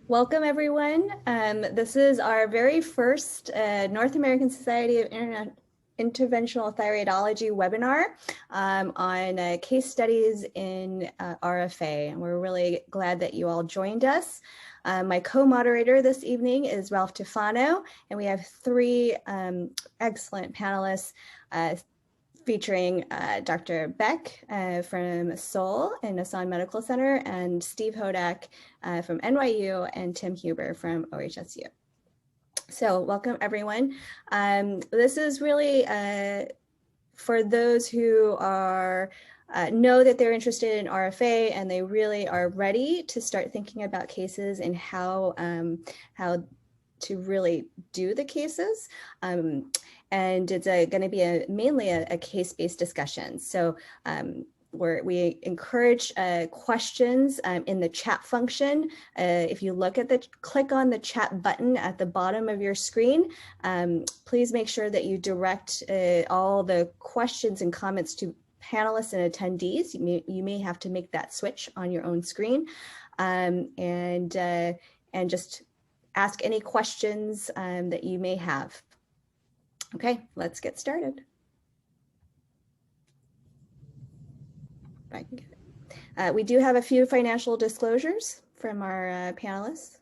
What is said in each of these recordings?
Welcome, everyone. This is our very first North American Society of Interventional Thyroidology webinar on case studies in RFA. And we're really glad that you all joined us. My co-moderator this evening is Ralph Tufano, and we have three excellent panelists featuring Dr. Baek from Seoul and Asan Medical Center, and Steve Hodak from NYU, and Tim Huber from OHSU. So welcome, everyone. This is really for those who are know that they're interested in RFA and they really are ready to start thinking about cases and how to really do the cases. And it's going to be mainly a case-based discussion. So we encourage questions in the chat function. If you click on the chat button at the bottom of your screen, please make sure that you direct all the questions and comments to panelists and attendees. You may have to make that switch on your own screen, and just ask any questions that you may have. Okay, let's get started. If I can get it. We do have a few financial disclosures from our panelists.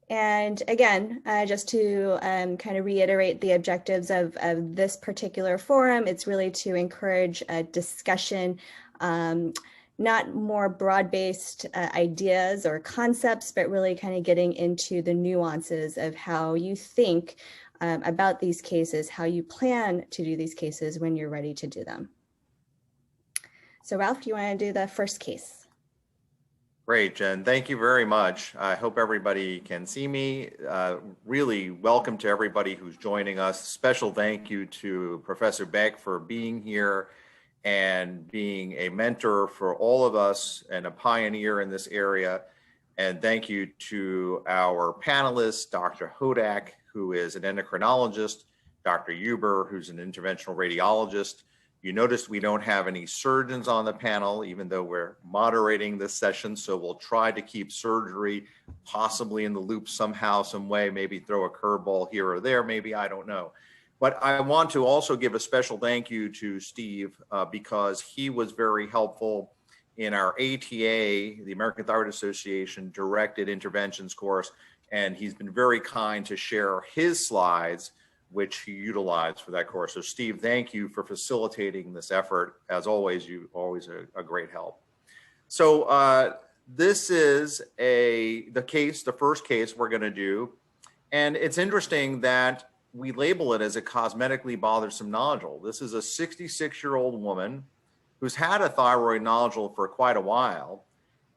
And again, just to kind of reiterate the objectives of this particular forum, it's really to encourage a discussion, not more broad-based ideas or concepts, but really kind of getting into the nuances of how you think about these cases, how you plan to do these cases when you're ready to do them. So Ralph, do you want to do the first case? Great, Jen. Thank you very much. I hope everybody can see me. Really welcome to everybody who's joining us. Special thank you to Professor Baek for being here and being a mentor for all of us and a pioneer in this area. And thank you to our panelists, Dr. Hodak, who is an endocrinologist, Dr. Huber, who's an interventional radiologist. You noticed we don't have any surgeons on the panel, even though we're moderating this session. So we'll try to keep surgery possibly in the loop somehow, some way, maybe throw a curveball here or there, maybe, I don't know. But I want to also give a special thank you to Steve because he was very helpful in our ATA, the American Thyroid Association directed interventions course. And he's been very kind to share his slides, which he utilized for that course. So Steve, thank you for facilitating this effort. As always, you always a great help. So this is the first case we're gonna do. And it's interesting that we label it as a cosmetically bothersome nodule. This is a 66-year-old woman who's had a thyroid nodule for quite a while.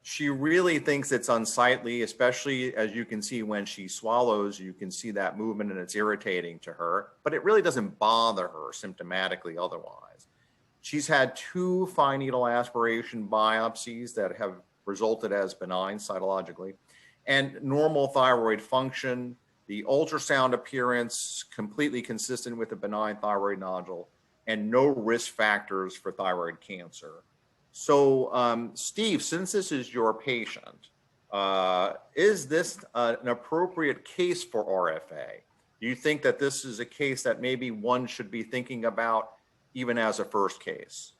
She really thinks it's unsightly, especially as you can see when she swallows, you can see that movement and it's irritating to her, but it really doesn't bother her symptomatically otherwise. She's had 2 fine needle aspiration biopsies that have resulted as benign cytologically, and normal thyroid function. The ultrasound appearance completely consistent with a benign thyroid nodule, and no risk factors for thyroid cancer. So Steve, since this is your patient, is this an appropriate case for RFA? Do you think that this is a case that maybe one should be thinking about even as a first case?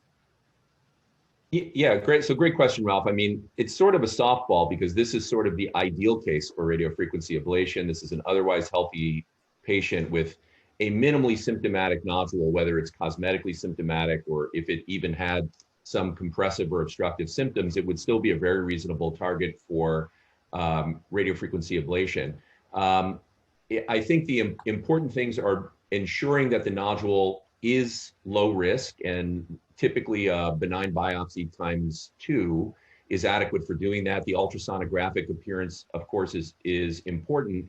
Yeah, great. So great question, Ralph. I mean, it's sort of a softball because this is sort of the ideal case for radiofrequency ablation. This is an otherwise healthy patient with a minimally symptomatic nodule, whether it's cosmetically symptomatic or if it even had some compressive or obstructive symptoms, it would still be a very reasonable target for radiofrequency ablation. I think the important things are ensuring that the nodule is low risk, and typically a benign biopsy ×2 is adequate for doing that. The ultrasonographic appearance, of course, is important.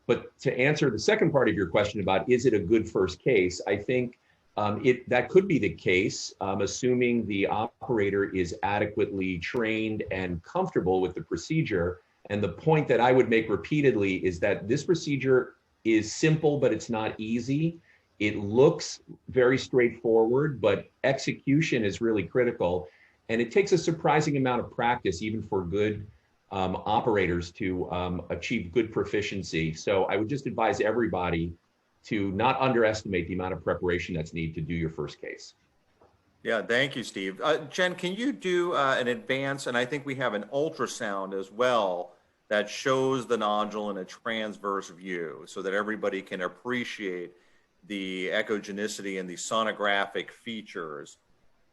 But to answer the second part of your question about is it a good first case, I think that could be the case, assuming the operator is adequately trained and comfortable with the procedure. And the point that I would make repeatedly is that this procedure is simple, but it's not easy. It looks very straightforward, but execution is really critical. And it takes a surprising amount of practice, even for good operators, to achieve good proficiency. So I would just advise everybody to not underestimate the amount of preparation that's needed to do your first case. Yeah, thank you, Steve. Jen, can you do an advance, and I think we have an ultrasound as well that shows the nodule in a transverse view so that everybody can appreciate the echogenicity and the sonographic features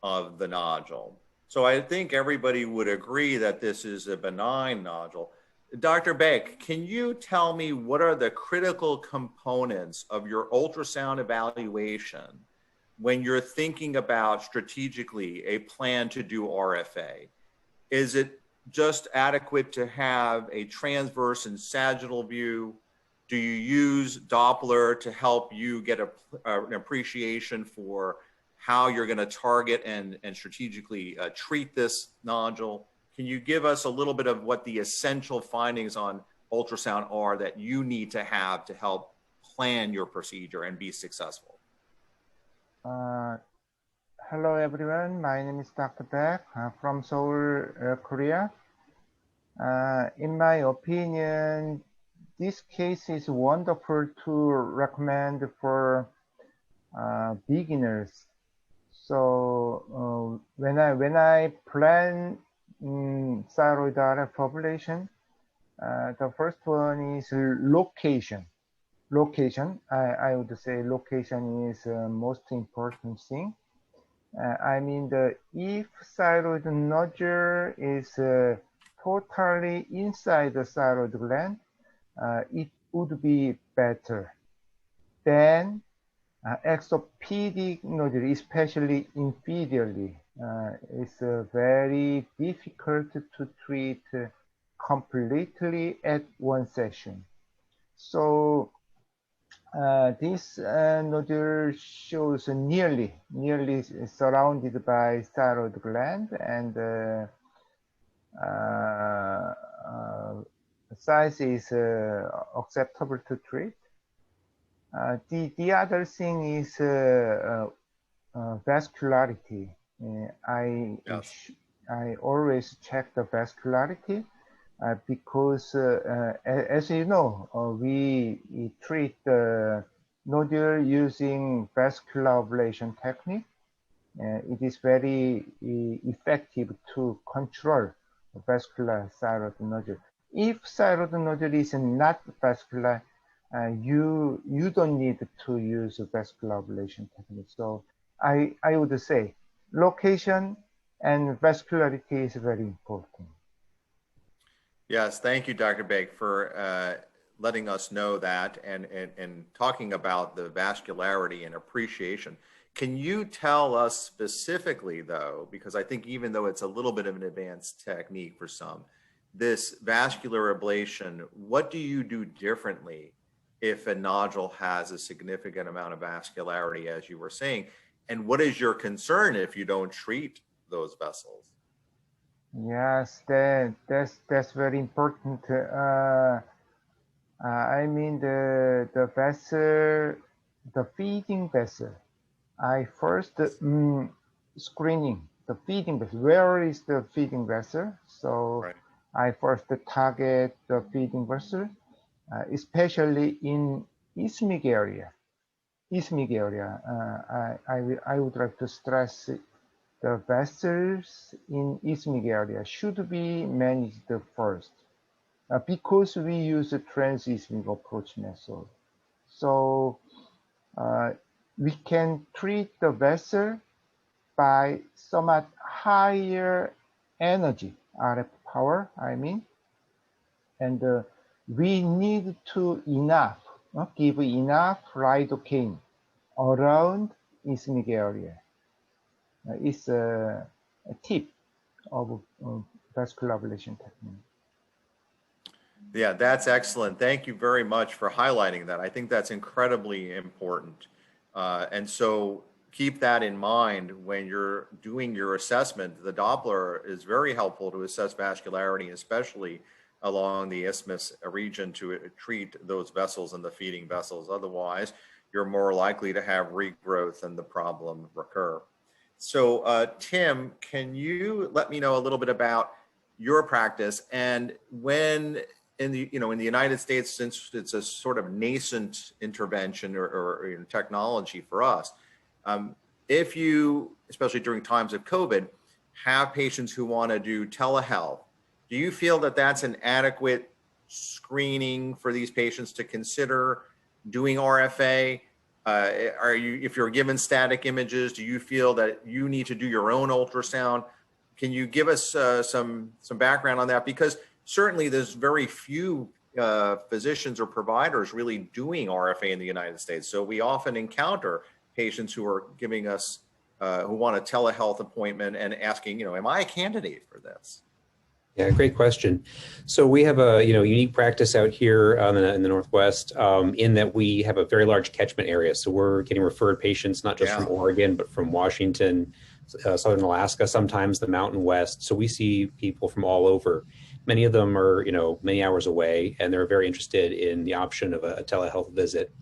of the nodule. So I think everybody would agree that this is a benign nodule. Dr. Baek, can you tell me what are the critical components of your ultrasound evaluation when you're thinking about strategically a plan to do RFA? Is it just adequate to have a transverse and sagittal view? Do you use Doppler to help you get an appreciation for how you're going to target and strategically treat this nodule? Can you give us a little bit of what the essential findings on ultrasound are that you need to have to help plan your procedure and be successful? Hello everyone, my name is Dr. Baek from Seoul, Korea. In my opinion, this case is wonderful to recommend for beginners. So when I plan thyroid RF population, the first one is location. I would say location is the most important thing. I mean, if thyroid nodule is totally inside the thyroid gland, it would be better. Then exopedic nodule, especially inferiorly, is very difficult to treat completely at one session. So this nodule shows nearly surrounded by thyroid gland, and size is acceptable to treat. The other thing is vascularity. I always check the vascularity because as you know, we treat the nodule using vascular ablation technique. It is very effective to control vascular thyroid nodule. If thyroid nodule is not vascular, you don't need to use vascular ablation technique. So I would say location and vascularity is very important. Yes, thank you, Dr. Baek, for letting us know that and talking about the vascularity and appreciation. Can you tell us specifically, though, because I think even though it's a little bit of an advanced technique for some, this vascular ablation, what do you do differently if a nodule has a significant amount of vascularity, as you were saying? And what is your concern if you don't treat those vessels? Yes, that's very important. I mean the vessel, the feeding vessel. I first screening the feeding vessel. Where is the feeding vessel? So right. I first target the feeding vessel, especially in isthmic area. I would like to stress the vessels in isthmic area should be managed first because we use a transisthmic approach method. So we can treat the vessel by somewhat higher energy, RF power, I mean, and we need to give enough lidocaine around isthmic area. Is a tip of vascular ablation technique. Yeah, that's excellent. Thank you very much for highlighting that. I think that's incredibly important. And so keep that in mind when you're doing your assessment. The Doppler is very helpful to assess vascularity, especially along the isthmus region to treat those vessels and the feeding vessels. Otherwise, you're more likely to have regrowth and the problem recur. So Tim, can you let me know a little bit about your practice, and when in the United States, since it's a sort of nascent intervention or technology for us, if you, especially during times of COVID, have patients who want to do telehealth, do you feel that that's an adequate screening for these patients to consider doing RFA? If you're given static images, do you feel that you need to do your own ultrasound? Can you give us some background on that? Because certainly there's very few physicians or providers really doing RFA in the United States. So we often encounter patients who are giving us, who want a telehealth appointment and asking, am I a candidate for this? Yeah, great question. So we have a unique practice out here in the Northwest, in that we have a very large catchment area. So we're getting referred patients not just from Oregon, but from Washington, Southern Alaska, sometimes the Mountain West. So we see people from all over. Many of them are many hours away, and they're very interested in the option of a telehealth visit.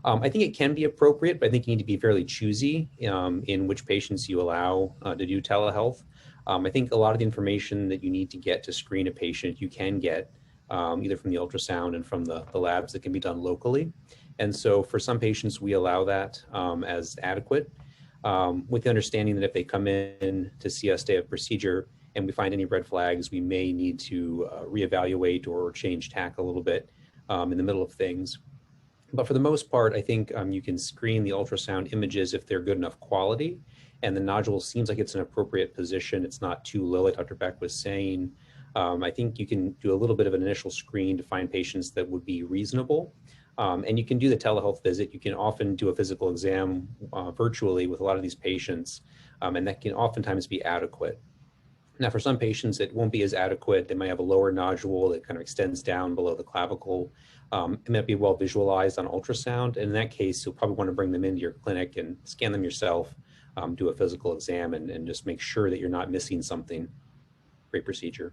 I think it can be appropriate, but I think you need to be fairly choosy in which patients you allow to do telehealth. I think a lot of the information that you need to get to screen a patient, you can get either from the ultrasound and from the labs that can be done locally. And so for some patients, we allow that as adequate, with the understanding that if they come in to see us day of procedure and we find any red flags, we may need to reevaluate or change tack a little bit in the middle of things. But for the most part, I think you can screen the ultrasound images if they're good enough quality, and the nodule seems like it's an appropriate position. It's not too low, like Dr. Baek was saying. I think you can do a little bit of an initial screen to find patients that would be reasonable. And you can do the telehealth visit. You can often do a physical exam virtually with a lot of these patients, and that can oftentimes be adequate. Now, for some patients, it won't be as adequate. They might have a lower nodule that kind of extends down below the clavicle. It might be well visualized on ultrasound. And in that case, you'll probably want to bring them into your clinic and scan them yourself, do a physical exam, and just make sure that you're not missing something. Great procedure.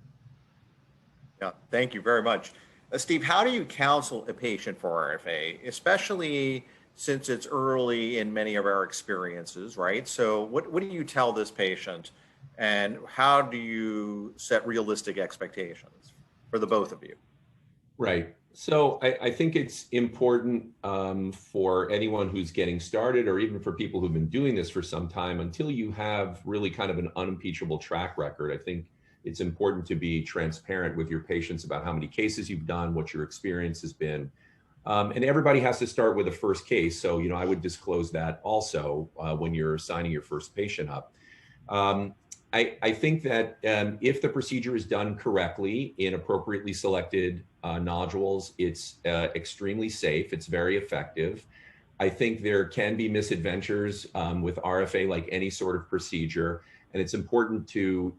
Yeah, thank you very much. Steve, how do you counsel a patient for RFA, especially since it's early in many of our experiences, right? So what do you tell this patient, and how do you set realistic expectations for the both of you? Right. So I think it's important for anyone who's getting started, or even for people who've been doing this for some time, until you have really kind of an unimpeachable track record. I think it's important to be transparent with your patients about how many cases you've done, what your experience has been. And everybody has to start with a first case. So, I would disclose that also when you're signing your first patient up. I think that if the procedure is done correctly in appropriately selected nodules, it's extremely safe. It's very effective. I think there can be misadventures with RFA, like any sort of procedure, and it's important to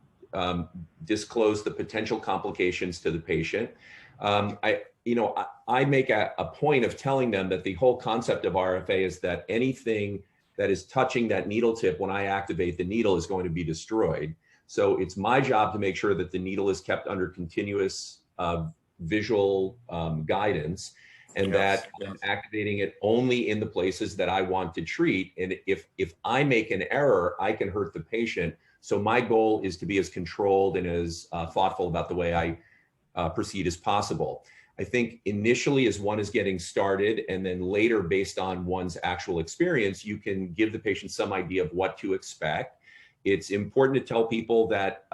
disclose the potential complications to the patient. I make a point of telling them that the whole concept of RFA is that anything that is touching that needle tip when I activate the needle is going to be destroyed. So it's my job to make sure that the needle is kept under continuous visual guidance, and that I'm activating it only in the places that I want to treat. And if I make an error, I can hurt the patient. So my goal is to be as controlled and as thoughtful about the way I proceed as possible. I think initially, as one is getting started, and then later based on one's actual experience, you can give the patient some idea of what to expect. It's important to tell people that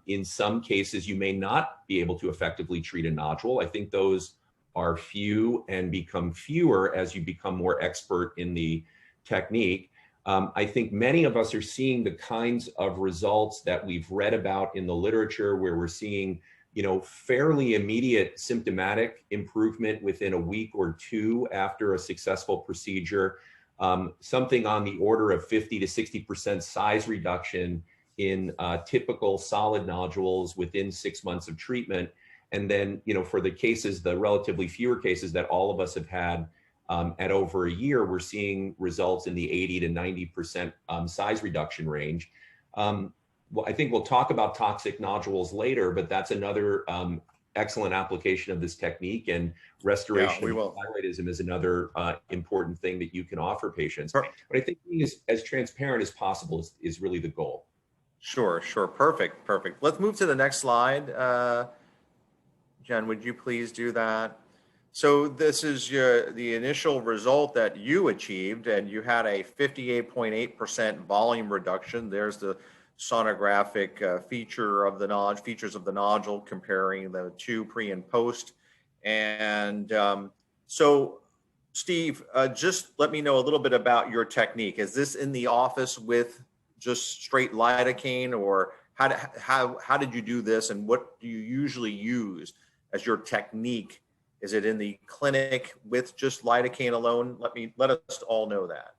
in some cases, you may not be able to effectively treat a nodule. I think those are few and become fewer as you become more expert in the technique. I think many of us are seeing the kinds of results that we've read about in the literature, where we're seeing fairly immediate symptomatic improvement within a week or two after a successful procedure, something on the order of 50 to 60% size reduction in typical solid nodules within 6 months of treatment. And then, for the cases, the relatively fewer cases that all of us have had at over a year, we're seeing results in the 80 to 90% size reduction range. Well, I think we'll talk about toxic nodules later, but that's another excellent application of this technique, and restoration we of will. thyroidism is another important thing that you can offer patients. Per- But I think being as transparent as possible is really the goal. Sure. Perfect. Let's move to the next slide. Jen, would you please do that? So this is the initial result that you achieved, and you had a 58.8% volume reduction. There's the sonographic features of the nodule comparing the two pre and post. And so, Steve, just let me know a little bit about your technique. Is this in the office with just straight lidocaine, or how did you do this, and what do you usually use as your technique? Is it in the clinic with just lidocaine alone? Let us all know that.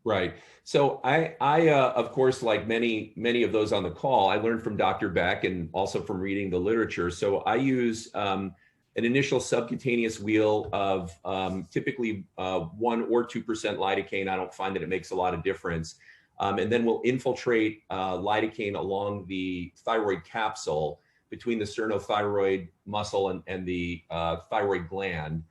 Right. So I of course, like many of those on the call, I learned from Dr. Baek and also from reading the literature. So I use an initial subcutaneous wheel of typically 1 or 2% lidocaine. I don't find that it makes a lot of difference. And then we'll infiltrate lidocaine along the thyroid capsule between the sternothyroid muscle and the thyroid gland.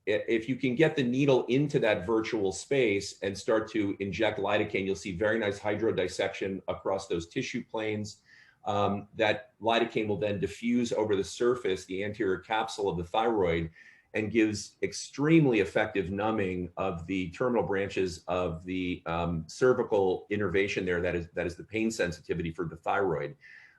If you can get the needle into that virtual space and start to inject lidocaine, you'll see very nice hydrodissection across those tissue planes. That lidocaine will then diffuse over the surface, the anterior capsule of the thyroid, and gives extremely effective numbing of the terminal branches of the cervical innervation there. That is the pain sensitivity for the thyroid.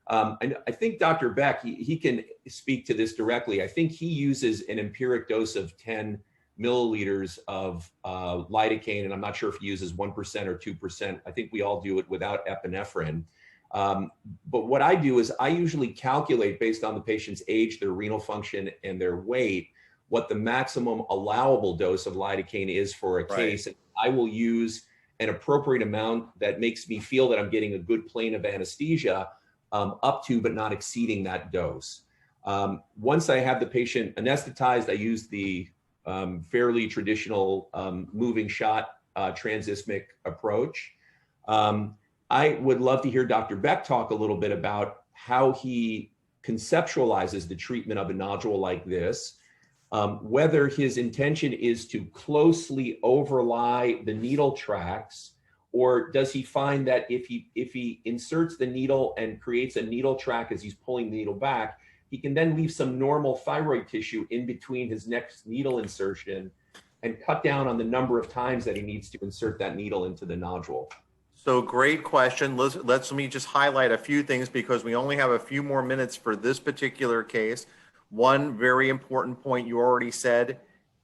And I think Dr. Baek, he can speak to this directly. I think he uses an empiric dose of 10 milliliters of lidocaine, and I'm not sure if he uses 1% or 2%. I think we all do it without epinephrine. But what I do is I usually calculate, based on the patient's age, their renal function, and their weight, what the maximum allowable dose of lidocaine is for a case. And I will use an appropriate amount that makes me feel that I'm getting a good plane of anesthesia, up to but not exceeding that dose. Once I have the patient anesthetized, I use the fairly traditional moving shot transismic approach. I would love to hear Dr. Baek talk a little bit about how he conceptualizes the treatment of a nodule like this, whether his intention is to closely overlie the needle tracks, or does he find that if he inserts the needle and creates a needle track as he's pulling the needle back, he can then leave some normal thyroid tissue in between his next needle insertion and cut down on the number of times that he needs to insert that needle into the nodule? So great question. Let me just highlight a few things because we only have a few more minutes for this particular case. One very important point you already said,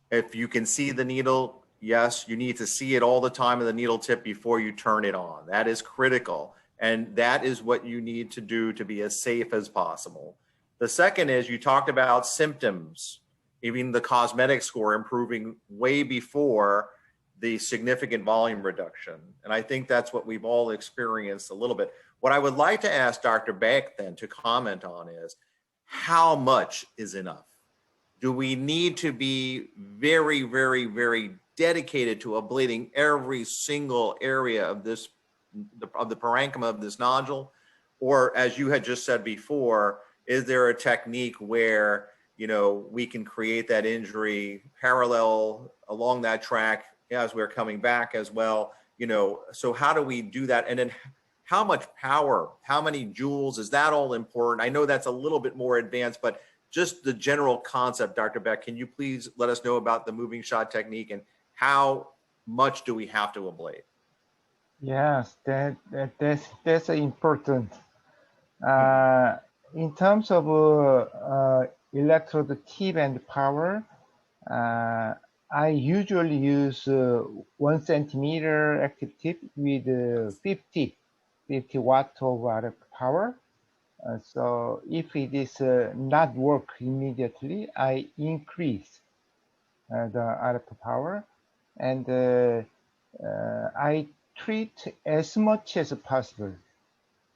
if you can see the needle, yes, you need to see it all the time in the needle tip before you turn it on. That is critical. And that is what you need to do to be as safe as possible. The second is you talked about symptoms, even the cosmetic score improving way before the significant volume reduction. And I think that's what we've all experienced a little bit. What I would like to ask Dr. Baek then to comment on is, how much is enough? Do we need to be very, very, very dedicated to ablating every single area of the parenchyma of this nodule? Or as you had just said before, is there a technique where, you know, we can create that injury parallel along that track as we're coming back as well? You know, so how do we do that? And then how much power, how many joules, is that all important? I know that's a little bit more advanced, but just the general concept, Dr. Baek, can you please let us know about the moving shot technique and how much do we have to ablate? Yes, that's important. In terms of electrode tip and power, I usually use 1 centimeter active tip with 50 watt of RF power. So if it is not work immediately, I increase the RF power, and I treat as much as possible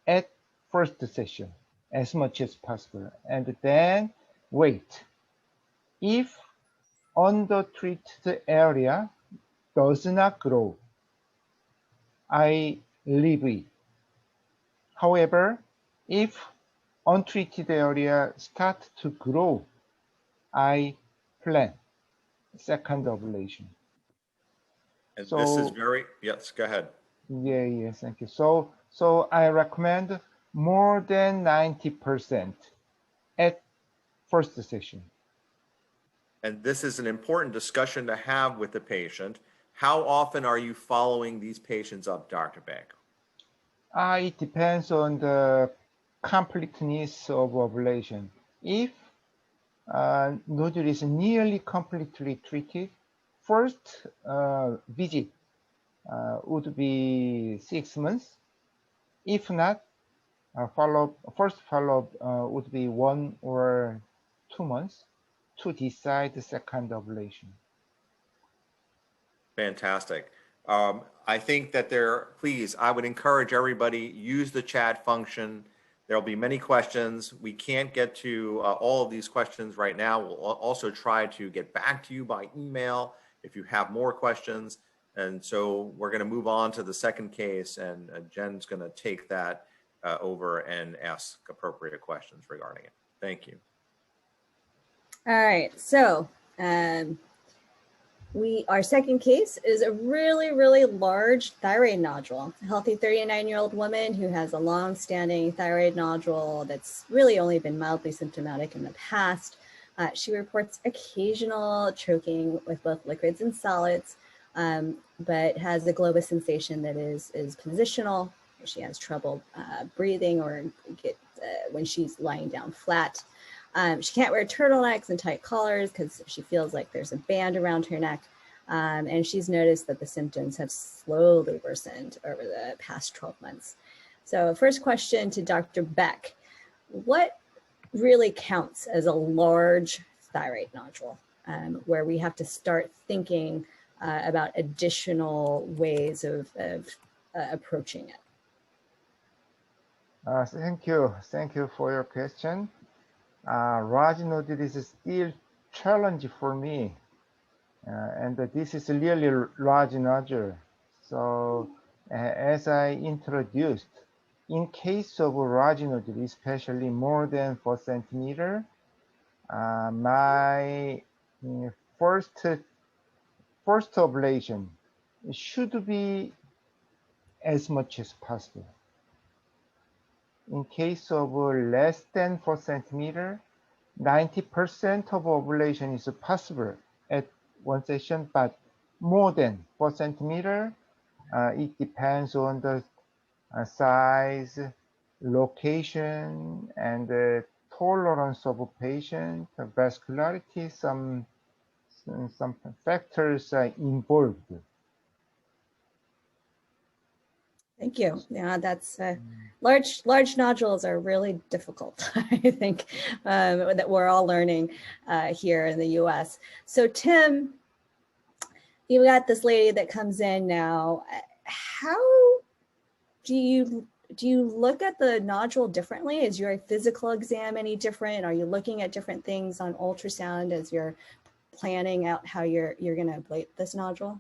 at first session, as much as possible, and then wait. If undertreated area does not grow, I leave it. However, if untreated area start to grow, I plan second ablation. And So, this is very, yes, go ahead. Yeah, thank you. So I recommend more than 90% at first session. And this is an important discussion to have with the patient. How often are you following these patients up, Dr. Baek? It depends on the completeness of ablation. If nodule is nearly completely treated, first visit would be 6 months. If not, first follow-up would be 1 or 2 months to decide the second ablation. Fantastic. I think that please, I would encourage everybody, use the chat function. There'll be many questions. We can't get to all of these questions right now. We'll also try to get back to you by email if you have more questions. And so we're going to move on to the second case, and Jen's going to take that over and ask appropriate questions regarding it. Thank you. All right, so our second case is a really, really large thyroid nodule. A healthy 39-year-old woman who has a long-standing thyroid nodule that's really only been mildly symptomatic in the past. She reports occasional choking with both liquids and solids, but has a globus sensation that is positional. She has trouble breathing or when she's lying down flat. She can't wear turtlenecks and tight collars because she feels like there's a band around her neck. And she's noticed that the symptoms have slowly worsened over the past 12 months. So first question to Dr. Baek, what really counts as a large thyroid nodule where we have to start thinking about additional ways of approaching it? Thank you. Thank you for your question. Large nodule is still challenging for me. And this is really large nodule. So as I introduced, in case of large nodule, especially more than 4 centimeter, my first ablation should be as much as possible. In case of less than 4 centimeter, 90% of ablation is possible at one session, but more than 4 centimeter, it depends on the size, location, and the tolerance of a patient, vascularity, some factors are involved. Thank you. Yeah, that's large nodules are really difficult. I think that we're all learning here in the U.S. So Tim, you got this lady that comes in now. How do you look at the nodule differently? Is your physical exam any different? Are you looking at different things on ultrasound as you're planning out how you're going to ablate this nodule?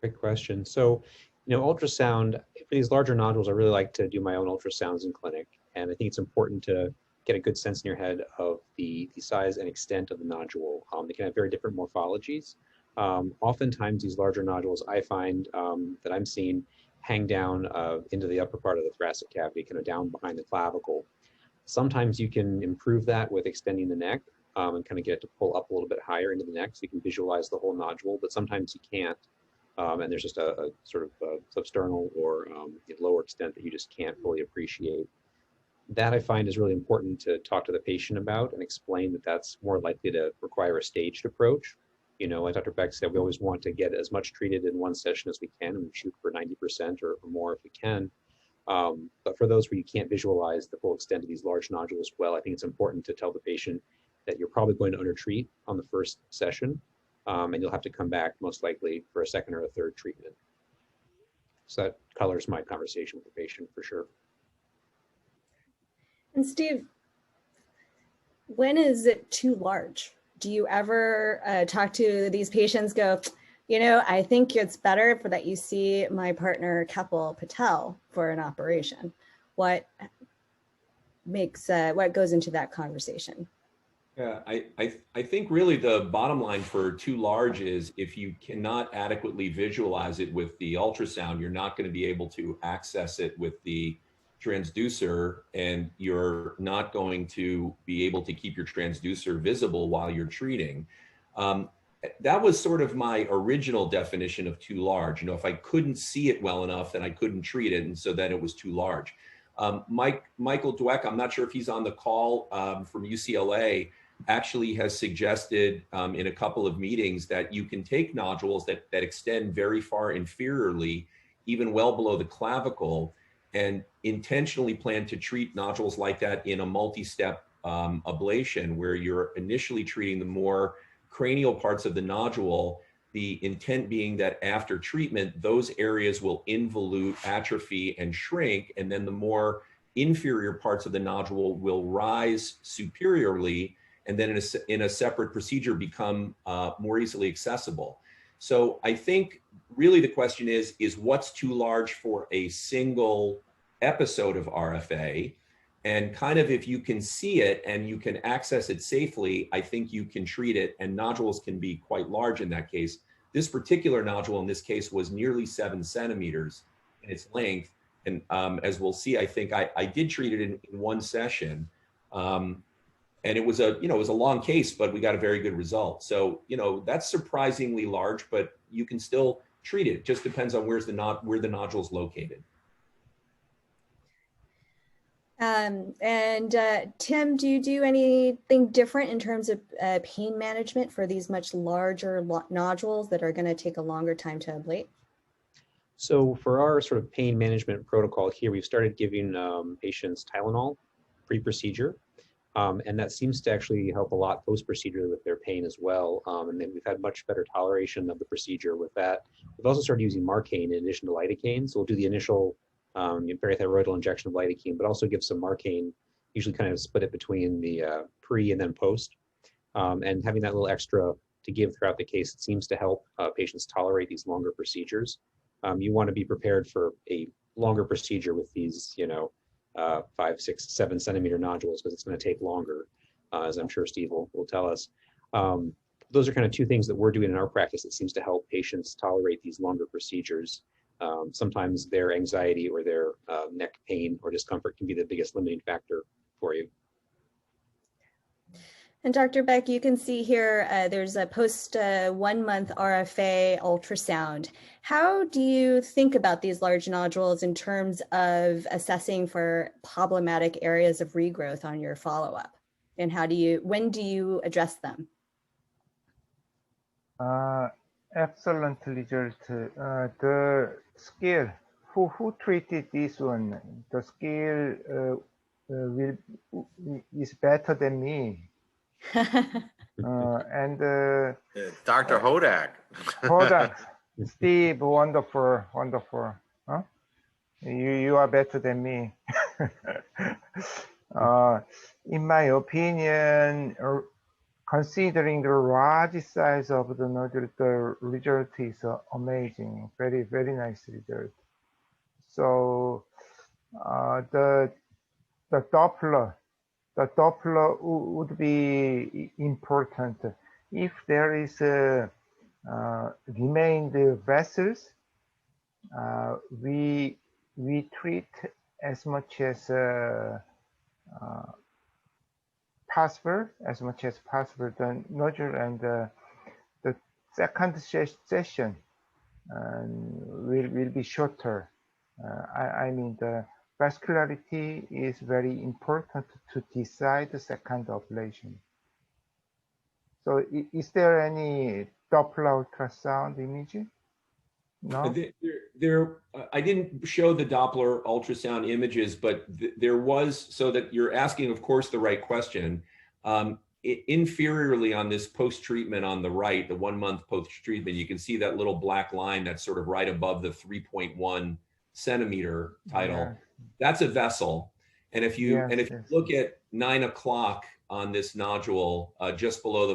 Great question. So, ultrasound, for these larger nodules, I really like to do my own ultrasounds in clinic. And I think it's important to get a good sense in your head of the size and extent of the nodule. They can have very different morphologies. Oftentimes, these larger nodules, I find that I'm seeing hang down into the upper part of the thoracic cavity, kind of down behind the clavicle. Sometimes you can improve that with extending the neck and kind of get it to pull up a little bit higher into the neck so you can visualize the whole nodule, but sometimes you can't. And there's just a sort of substernal or lower extent that you just can't fully appreciate. That I find is really important to talk to the patient about and explain that that's more likely to require a staged approach. Like Dr. Baek said, we always want to get as much treated in one session as we can, and we shoot for 90% or more if we can. But for those where you can't visualize the full extent of these large nodules well, I think it's important to tell the patient that you're probably going to undertreat on the first session. And you'll have to come back most likely for a second or a third treatment. So that colors my conversation with the patient for sure. And Steve, when is it too large? Do you ever talk to these patients, go, I think it's better that you see my partner Kapil Patel for an operation? what goes into that conversation? Yeah, I think really the bottom line for too large is if you cannot adequately visualize it with the ultrasound, you're not going to be able to access it with the transducer, and you're not going to be able to keep your transducer visible while you're treating. That was sort of my original definition of too large. You know, if I couldn't see it well enough, then I couldn't treat it, and so then it was too large. Michael Dweck, I'm not sure if he's on the call from UCLA, actually has suggested in a couple of meetings that you can take nodules that extend very far inferiorly, even well below the clavicle, and intentionally plan to treat nodules like that in a multi-step ablation, where you're initially treating the more cranial parts of the nodule, the intent being that after treatment, those areas will involute, atrophy, and shrink, and then the more inferior parts of the nodule will rise superiorly, and then in a separate procedure become more easily accessible. So I think really the question is what's too large for a single episode of RFA? And kind of if you can see it and you can access it safely, I think you can treat it, and nodules can be quite large in that case. This particular nodule in this case was nearly 7 centimeters in its length. And as we'll see, I think I did treat it in one session. And it was a long case, but we got a very good result. So, that's surprisingly large, but you can still treat it. It just depends on where the nodule's located. Tim, do you do anything different in terms of pain management for these much larger nodules that are going to take a longer time to ablate? So for our sort of pain management protocol here, we've started giving patients Tylenol pre-procedure. And that seems to actually help a lot post-procedure with their pain as well. And then we've had much better toleration of the procedure with that. We've also started using Marcaine in addition to lidocaine. So we'll do the initial parathyroidal injection of lidocaine, but also give some Marcaine, usually kind of split it between the pre and then post. And having that little extra to give throughout the case, it seems to help patients tolerate these longer procedures. You want to be prepared for a longer procedure with these, 5, 6, 7 centimeter nodules, because it's going to take longer, as I'm sure Steve will tell us. Those are kind of two things that we're doing in our practice that seems to help patients tolerate these longer procedures. Sometimes their anxiety or their neck pain or discomfort can be the biggest limiting factor for you. And Dr. Baek, you can see here there's a post 1 month RFA ultrasound. How do you think about these large nodules in terms of assessing for problematic areas of regrowth on your follow-up? And when do you address them? Excellent result. The scale, who treated this one? The scale is better than me. And Dr. Hodak. Hodak, Steve, wonderful. Huh? You are better than me. In my opinion, considering the large size of the nodule, the result is amazing. Very, very nice result. So the Doppler would be important. If there is remained vessels, we treat as much as possible the nodule, and the second session will be shorter. I mean, the vascularity is very important to decide the second ablation. So is there any Doppler ultrasound imaging? No? I didn't show the Doppler ultrasound images, but there was, so that you're asking, of course, the right question. Inferiorly on this post-treatment on the right, the 1 month post-treatment, you can see that little black line that's sort of right above the 3.1 centimeter title. Yeah. That's a vessel. And if you you look at 9 o'clock on this nodule, just below the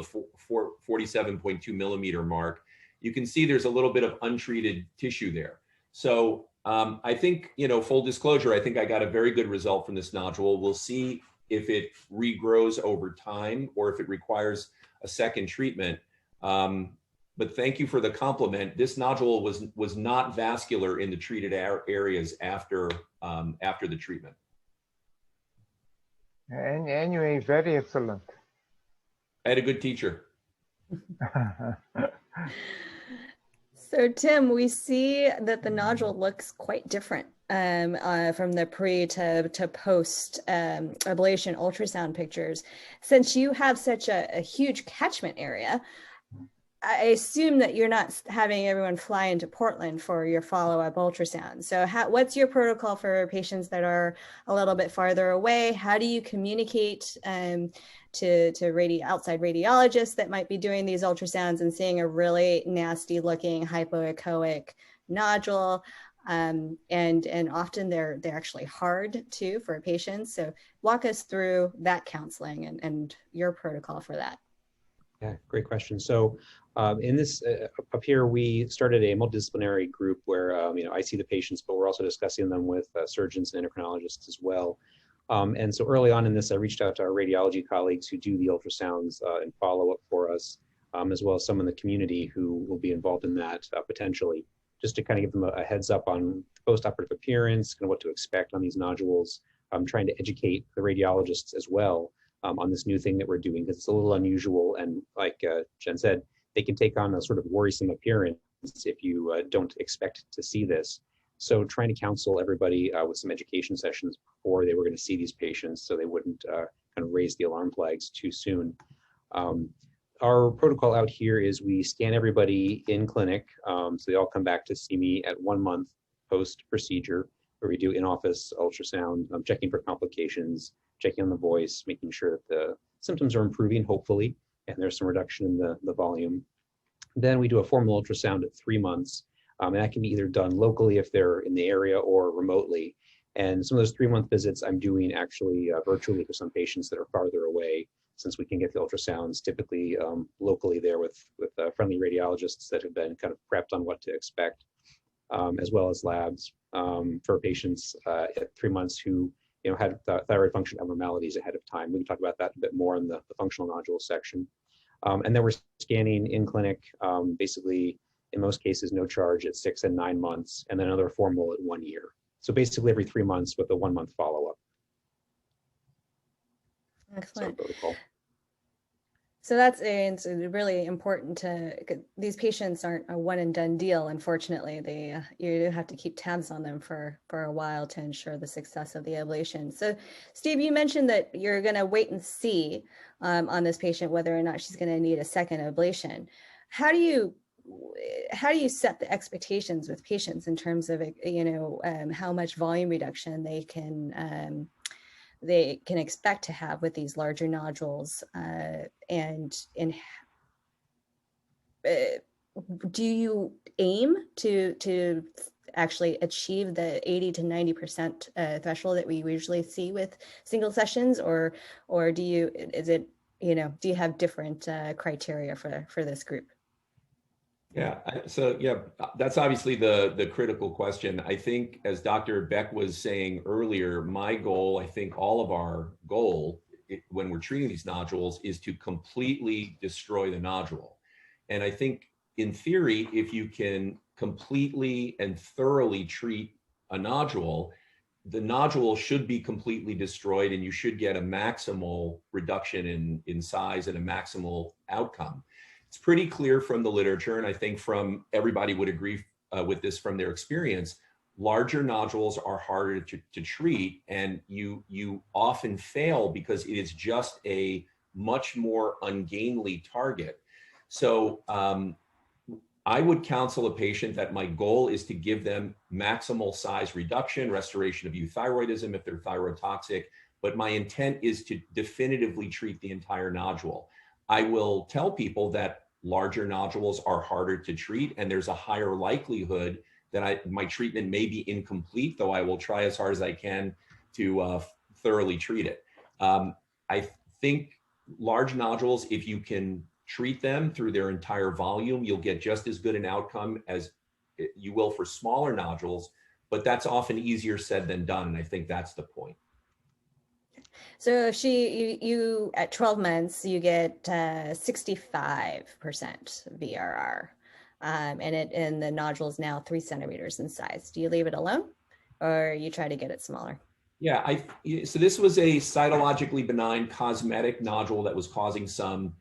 47.2 millimeter mark, you can see there's a little bit of untreated tissue there. So I think, full disclosure, I think I got a very good result from this nodule. We'll see if it regrows over time or if it requires a second treatment. But thank you for the compliment. This nodule was not vascular in the treated areas after the treatment. And anyway, very excellent. I had a good teacher. So Tim, we see that the nodule looks quite different from the pre to post ablation ultrasound pictures. Since you have such a huge catchment area, I assume that you're not having everyone fly into Portland for your follow-up ultrasound. So what's your protocol for patients that are a little bit farther away? How do you communicate to outside radiologists that might be doing these ultrasounds and seeing a really nasty looking hypoechoic nodule? And often they're actually hard too for patients. So walk us through that counseling and your protocol for that. Yeah, great question. So in this up here, we started a multidisciplinary group where I see the patients, but we're also discussing them with surgeons and endocrinologists as well. And so early on in this, I reached out to our radiology colleagues who do the ultrasounds and follow up for us, as well as some in the community who will be involved in that potentially, just to kind of give them a heads up on post-operative appearance, kind of what to expect on these nodules. I'm trying to educate the radiologists as well on this new thing that we're doing, because it's a little unusual. And like Jen said, they can take on a sort of worrisome appearance if you don't expect to see this. So trying to counsel everybody with some education sessions before they were going to see these patients so they wouldn't kind of raise the alarm flags too soon. Our protocol out here is we scan everybody in clinic. So they all come back to see me at 1 month post-procedure, where we do in-office ultrasound, checking for complications, checking on the voice, making sure that the symptoms are improving, hopefully, and there's some reduction in the volume. Then we do a formal ultrasound at 3 months, and that can be either done locally if they're in the area or remotely. And some of those 3-month visits I'm doing actually virtually for some patients that are farther away, since we can get the ultrasounds typically locally there with friendly radiologists that have been kind of prepped on what to expect, as well as labs for patients at 3 months who had thyroid function abnormalities ahead of time. We can talk about that a bit more in the functional nodule section. And then we're scanning in clinic, basically, in most cases, no charge at 6 and 9 months, and then another formal at 1 year. So basically every 3 months with a 1 month follow-up. Excellent. So it's really important these patients aren't a one and done deal, unfortunately. You have to keep tabs on them for a while to ensure the success of the ablation. So Steve, you mentioned that you're going to wait and see on this patient whether or not she's going to need a second ablation. How do you set the expectations with patients in terms of how much volume reduction they can expect to have with these larger nodules, and do you aim to actually achieve the 80 to 90% threshold that we usually see with single sessions, or do you have different criteria for this group? Yeah, so yeah, that's obviously the critical question. I think, as Dr. Baek was saying earlier, my goal, I think all of our goal when we're treating these nodules is to completely destroy the nodule. And I think in theory, if you can completely and thoroughly treat a nodule, the nodule should be completely destroyed and you should get a maximal reduction in size and a maximal outcome. It's pretty clear from the literature, and I think from everybody would agree with this from their experience, larger nodules are harder to treat, and you often fail because it is just a much more ungainly target. So I would counsel a patient that my goal is to give them maximal size reduction, restoration of euthyroidism if they're thyroid toxic, but my intent is to definitively treat the entire nodule. I will tell people that larger nodules are harder to treat, and there's a higher likelihood that my treatment may be incomplete, though I will try as hard as I can to thoroughly treat it. I think large nodules, if you can treat them through their entire volume, you'll get just as good an outcome as you will for smaller nodules. but that's often easier said than done. And I think that's the point. So if you at 12 months, you get 65% VRR, and the nodule is now 3 centimeters in size. Do you leave it alone, or you try to get it smaller? Yeah, so this was a cytologically benign cosmetic nodule that was causing some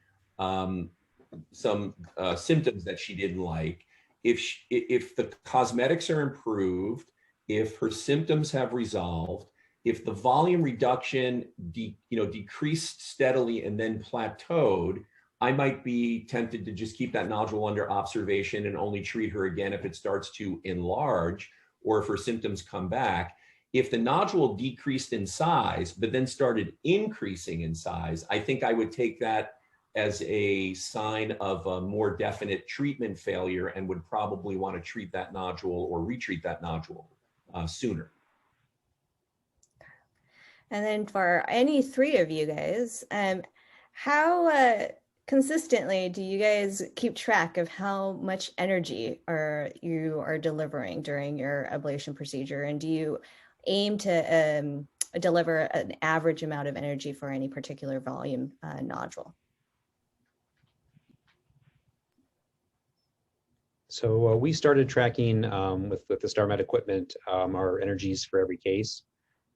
symptoms that she didn't like. If the cosmetics are improved, if her symptoms have resolved, if the volume reduction decreased steadily and then plateaued, I might be tempted to just keep that nodule under observation and only treat her again if it starts to enlarge or if her symptoms come back. If the nodule decreased in size, but then started increasing in size, I think I would take that as a sign of a more definite treatment failure and would probably want to treat that nodule or retreat that nodule sooner. And then for any 3 of you guys, how consistently do you guys keep track of how much energy you are delivering during your ablation procedure? And do you aim to deliver an average amount of energy for any particular volume nodule? So we started tracking with the StarMed equipment our energies for every case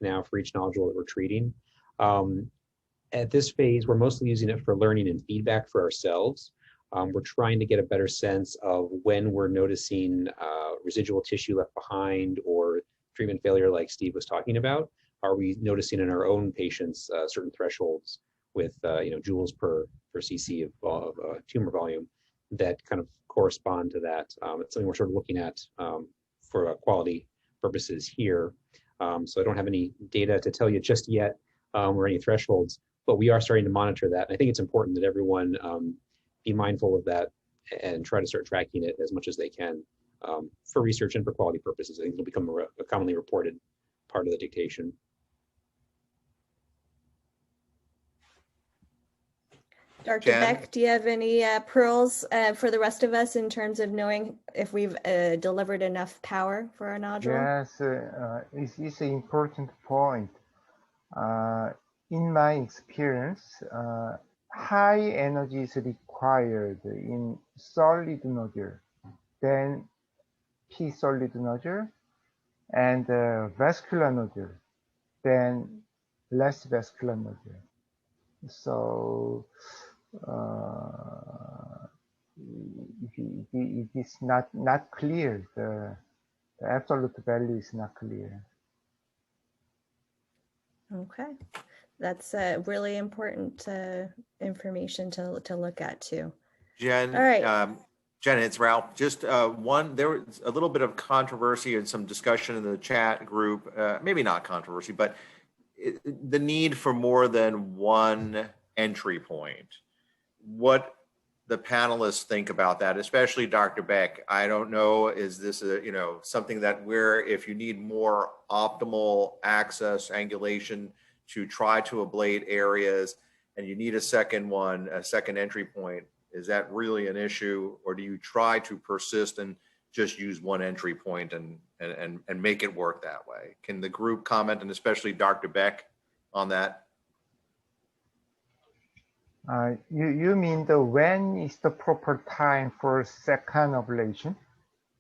now for each nodule that we're treating. At this phase, we're mostly using it for learning and feedback for ourselves. We're trying to get a better sense of when we're noticing residual tissue left behind or treatment failure like Steve was talking about. Are we noticing in our own patients certain thresholds with joules per cc of tumor volume that kind of correspond to that? It's something we're sort of looking at for quality purposes here. So I don't have any data to tell you just yet or any thresholds, but we are starting to monitor that. And I think it's important that everyone be mindful of that and try to start tracking it as much as they can for research and for quality purposes. I think it'll become a commonly reported part of the dictation. Dr. Baek, do you have any pearls for the rest of us in terms of knowing if we've delivered enough power for our nodule? Yes, it's an important point. In my experience, high energy is required in solid nodule, then P-solid nodule, and vascular nodule, then less vascular nodule. So it is not clear. The absolute value is not clear. Okay, that's really important information to look at too. Jen, all right. Jen, it's Ralph. Just there was a little bit of controversy and some discussion in the chat group, maybe not controversy, but the need for more than one entry point. What the panelists think about that, especially Dr. Baek. I don't know, is this something that if you need more optimal access, angulation to try to ablate areas and you need a second entry point, is that really an issue, or do you try to persist and just use one entry point and make it work that way? Can the group comment, and especially Dr. Baek, on that? You mean when is the proper time for second ablation?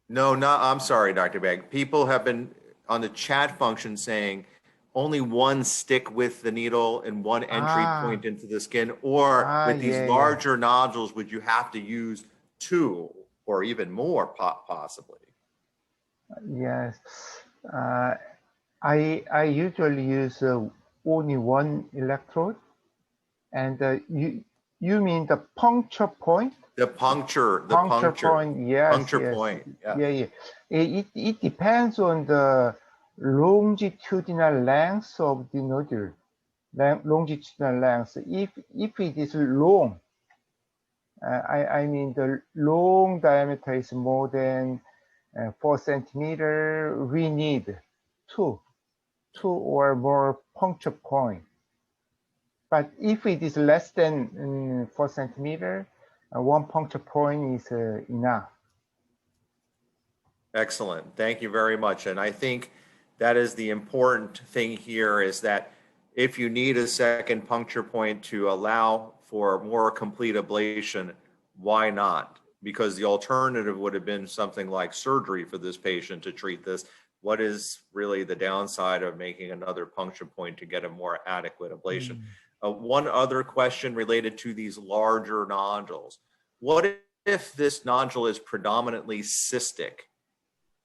No, I'm sorry, Dr. Baek. People have been on the chat function saying only one stick with the needle and one entry point into the skin, or with these larger nodules, would you have to use 2 or even more possibly? Yes, I usually use only one electrode. And you mean the puncture point? The puncture point, yes. Puncture point, yeah. It depends on the longitudinal length of the nodule, longitudinal length. If it is long, I mean the long diameter is more than 4 centimeters, we need two or more puncture points. But if it is less than 4 centimeters, one puncture point is enough. Excellent. Thank you very much. And I think that is the important thing here, is that if you need a second puncture point to allow for more complete ablation, why not? Because the alternative would have been something like surgery for this patient to treat this. What is really the downside of making another puncture point to get a more adequate ablation? One other question related to these larger nodules. What if this nodule is predominantly cystic?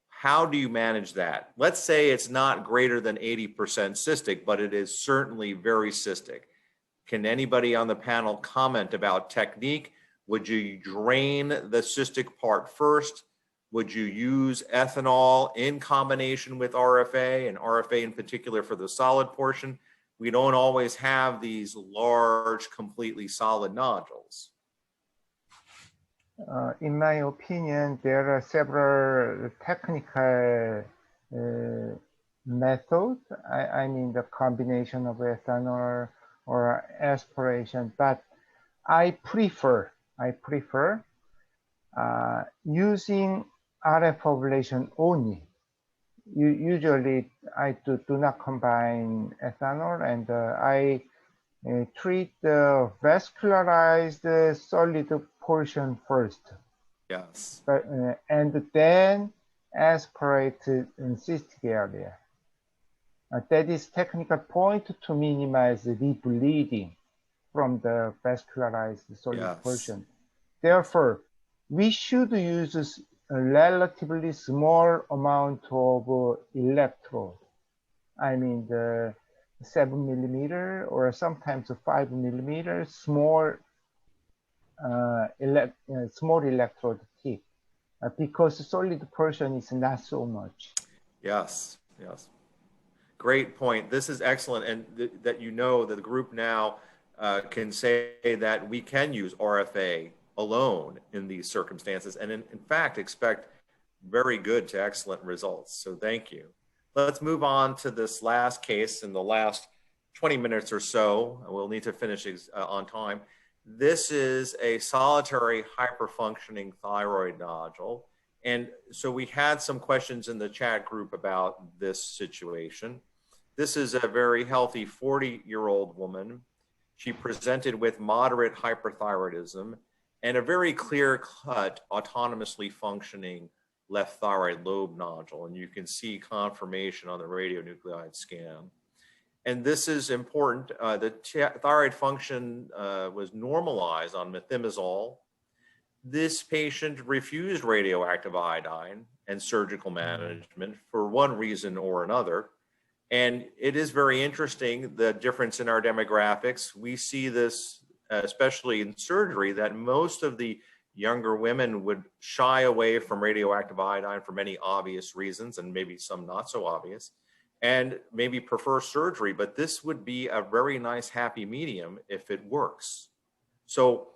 How do you manage that? Let's say it's not greater than 80% cystic, but it is certainly very cystic. Can anybody on the panel comment about technique? Would you drain the cystic part first? Would you use ethanol in combination with RFA, and RFA in particular for the solid portion? We don't always have these large, completely solid nodules. In my opinion, there are several technical methods. I mean, the combination of ethanol or aspiration, but I prefer using RF ablation only. Usually, I do not combine ethanol, and I treat the vascularized solid portion first. Yes. But, and then aspirate in cystic area. That is technical point to minimize the rebleeding from the vascularized solid portion. Therefore, we should use a relatively small amount of electrode. I mean, the 7 millimeter or sometimes 5 millimeter small small electrode tip, because the solid portion is not so much. Yes, yes. Great point. This is excellent, and that you know that the group now can say that we can use RFA alone in these circumstances, and in fact expect very good to excellent results. So thank you. Let's move on to this last case in the last 20 minutes or so. We'll need to finish on time. This is a solitary hyperfunctioning thyroid nodule. And so we had some questions in the chat group about this situation. This is a very healthy 40-year-old woman. She presented with moderate hyperthyroidism and a very clear-cut, autonomously functioning left thyroid lobe nodule. And you can see confirmation on the radionuclide scan. And this is important. The thyroid function was normalized on methimazole. This patient refused radioactive iodine and surgical management for one reason or another. And it is very interesting, the difference in our demographics. We see this, especially in surgery, that most of the younger women would shy away from radioactive iodine for many obvious reasons, and maybe some not so obvious, and maybe prefer surgery, but this would be a very nice happy medium if it works. So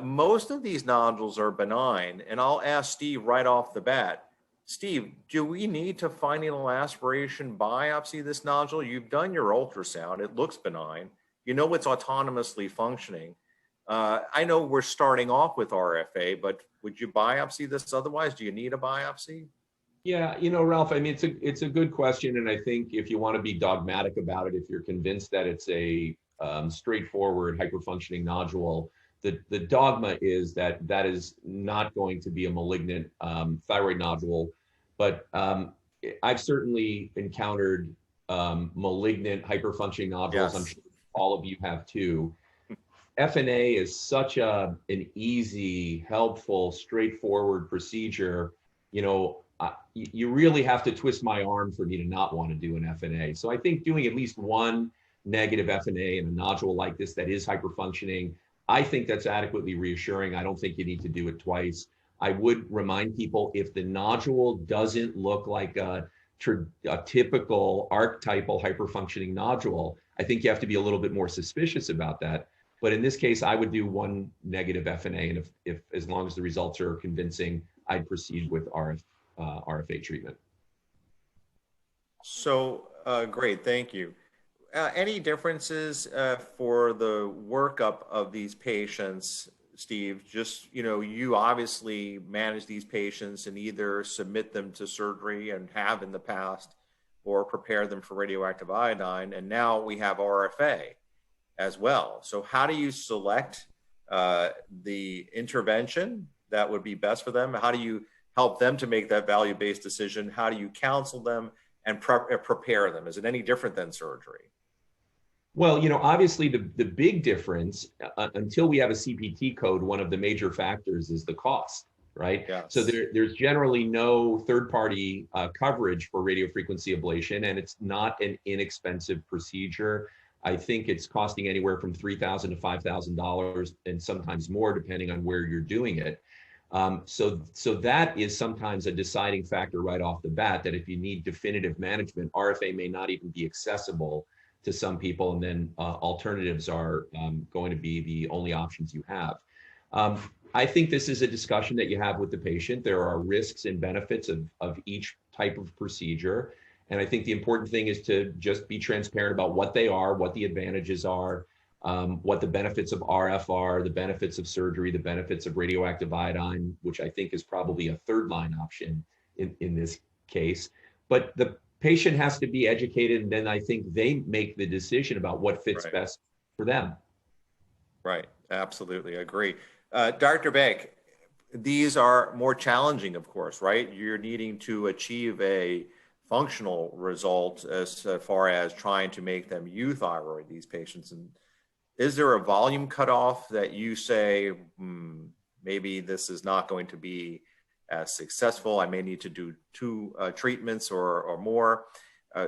most of these nodules are benign, and I'll ask Steve right off the bat. Steve, do we need to final aspiration biopsy this nodule? You've done your ultrasound, it looks benign. You know it's autonomously functioning. I know we're starting off with RFA, but would you biopsy this otherwise? Do you need a biopsy? Yeah, you know, Ralph, I mean, it's a good question. And I think if you want to be dogmatic about it, if you're convinced that it's a straightforward hyperfunctioning nodule, the dogma is that is not going to be a malignant thyroid nodule. But I've certainly encountered malignant hyperfunctioning nodules. Yes. I'm sure all of you have too. FNA is such an easy, helpful, straightforward procedure. You know, you really have to twist my arm for me to not want to do an FNA. So I think doing at least one negative FNA in a nodule like this that is hyperfunctioning, I think that's adequately reassuring. I don't think you need to do it twice. I would remind people, if the nodule doesn't look like a typical archetypal hyperfunctioning nodule, I think you have to be a little bit more suspicious about that. But in this case, I would do one negative FNA, and if as long as the results are convincing, I'd proceed with RFA treatment. So great, thank you. Any differences for the workup of these patients Steve, just, you obviously manage these patients and either submit them to surgery and have in the past, or prepare them for radioactive iodine. And now we have RFA as well. So how do you select the intervention that would be best for them? How do you help them to make that value-based decision? How do you counsel them and prepare them? Is it any different than surgery? Well, obviously the big difference, until we have a CPT code, one of the major factors is the cost, right? Yes. So there's generally no third-party coverage for radiofrequency ablation, and it's not an inexpensive procedure. I think it's costing anywhere from $3,000 to $5,000, and sometimes more depending on where you're doing it. So that is sometimes a deciding factor right off the bat, that if you need definitive management, RFA may not even be accessible to some people, and then alternatives are going to be the only options you have. I think this is a discussion that you have with the patient. There are risks and benefits of each type of procedure. And I think the important thing is to just be transparent about what they are, what the advantages are, what the benefits of RF are, the benefits of surgery, the benefits of radioactive iodine, which I think is probably a third line option in this case. But the patient has to be educated, and then I think they make the decision about what fits best for them. Right, absolutely, agree. Dr. Baek, these are more challenging, of course, right? You're needing to achieve a functional result as far as trying to make them euthyroid, these patients. And is there a volume cutoff that you say, maybe this is not going to be as successful, I may need to do 2 treatments or more?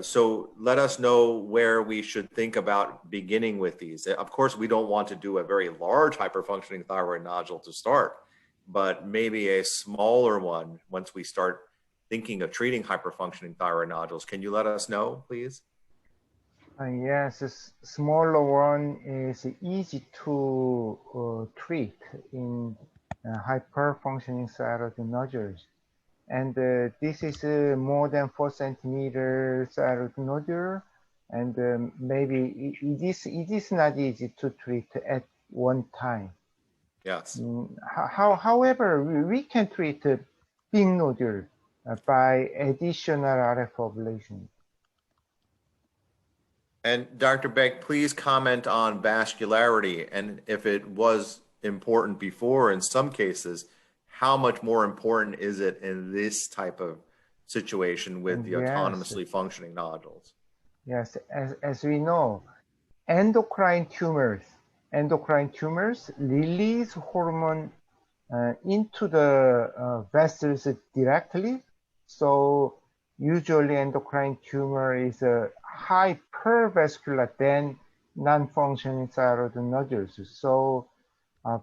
So let us know where we should think about beginning with these. Of course, we don't want to do a very large hyperfunctioning thyroid nodule to start, but maybe a smaller one once we start thinking of treating hyperfunctioning thyroid nodules. Can you let us know, please? Yes, a smaller one is easy to treat in hyperfunctioning thyroid nodules. And this is more than 4 centimeter thyroid nodule. And maybe it is not easy to treat at one time. Yes. However, we can treat a big nodule by additional RF ablation. And Dr. Baek, please comment on vascularity, and if it was important before in some cases, how much more important is it in this type of situation with the autonomously functioning nodules? Yes, as we know, endocrine tumors release hormone into the vessels directly. So usually endocrine tumor is hypervascular than non-functioning thyroid nodules. So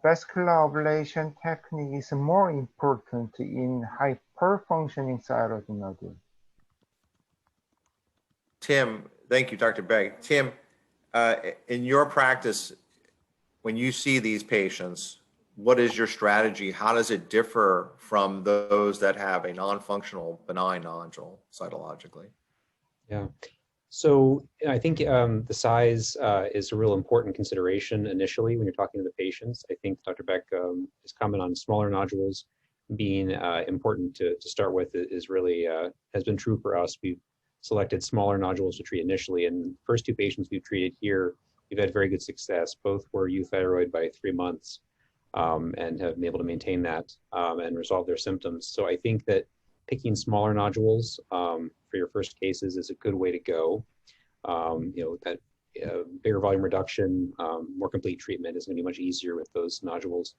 vascular ablation technique is more important in hyperfunctioning thyroid nodules. Tim, thank you, Dr. Baek. Tim, in your practice, when you see these patients, what is your strategy? How does it differ from those that have a non-functional benign nodule cytologically? Yeah. So I think the size is a real important consideration initially when you're talking to the patients. I think Dr. Baek, his comment on smaller nodules being important to start with is really has been true for us. We've selected smaller nodules to treat initially, and the first 2 patients we've treated here, we've had very good success. Both were euthyroid by 3 months and have been able to maintain that and resolve their symptoms. So I think that picking smaller nodules for your first cases is a good way to go. That bigger volume reduction, more complete treatment is going to be much easier with those nodules.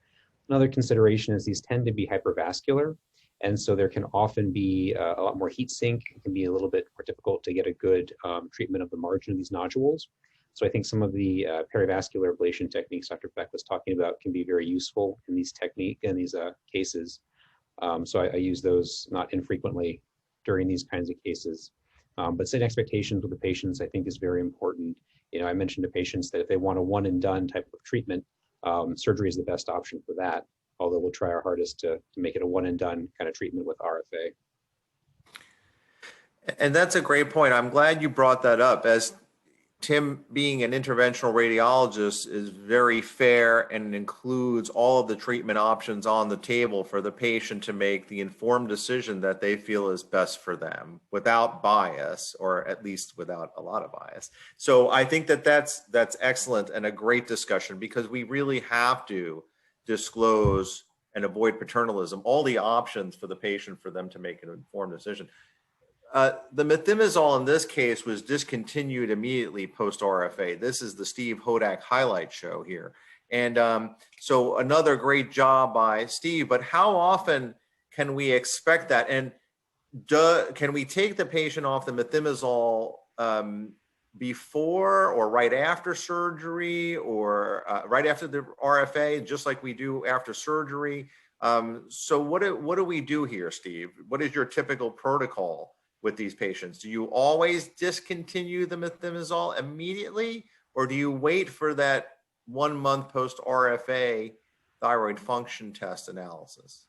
Another consideration is these tend to be hypervascular, and so there can often be a lot more heat sink. It can be a little bit more difficult to get a good treatment of the margin of these nodules. So I think some of the perivascular ablation techniques Dr. Baek was talking about can be very useful in these cases. So I use those not infrequently during these kinds of cases. But setting expectations with the patients, I think, is very important. I mentioned to patients that if they want a one and done type of treatment, surgery is the best option for that, although we'll try our hardest to make it a one and done kind of treatment with RFA. And that's a great point. I'm glad you brought that up. As Tim, being an interventional radiologist, is very fair and includes all of the treatment options on the table for the patient to make the informed decision that they feel is best for them without bias, or at least without a lot of bias. So I think that that's excellent and a great discussion, because we really have to disclose and avoid paternalism, all the options for the patient for them to make an informed decision. The methimazole in this case was discontinued immediately post RFA. This is the Steve Hodak highlight show here. And so another great job by Steve, but how often can we expect that? And can we take the patient off the methimazole before or right after surgery, or right after the RFA, just like we do after surgery? So what do we do here, Steve? What is your typical protocol with these patients? Do you always discontinue the methimazole immediately, or do you wait for that 1 month post RFA thyroid function test analysis?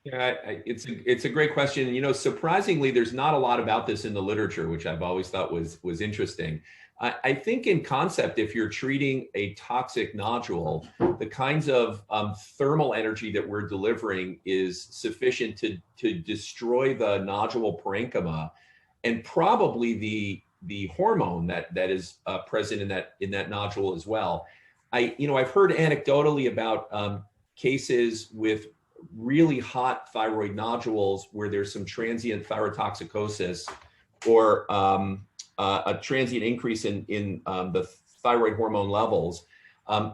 Yeah, it's a great question. And, you know, surprisingly, there's not a lot about this in the literature, which I've always thought was interesting. I think in concept, if you're treating a toxic nodule, the kinds of thermal energy that we're delivering is sufficient to destroy the nodule parenchyma, and probably the hormone that is present in that nodule as well. I've heard anecdotally about cases with really hot thyroid nodules where there's some transient thyrotoxicosis, or a transient increase in the thyroid hormone levels.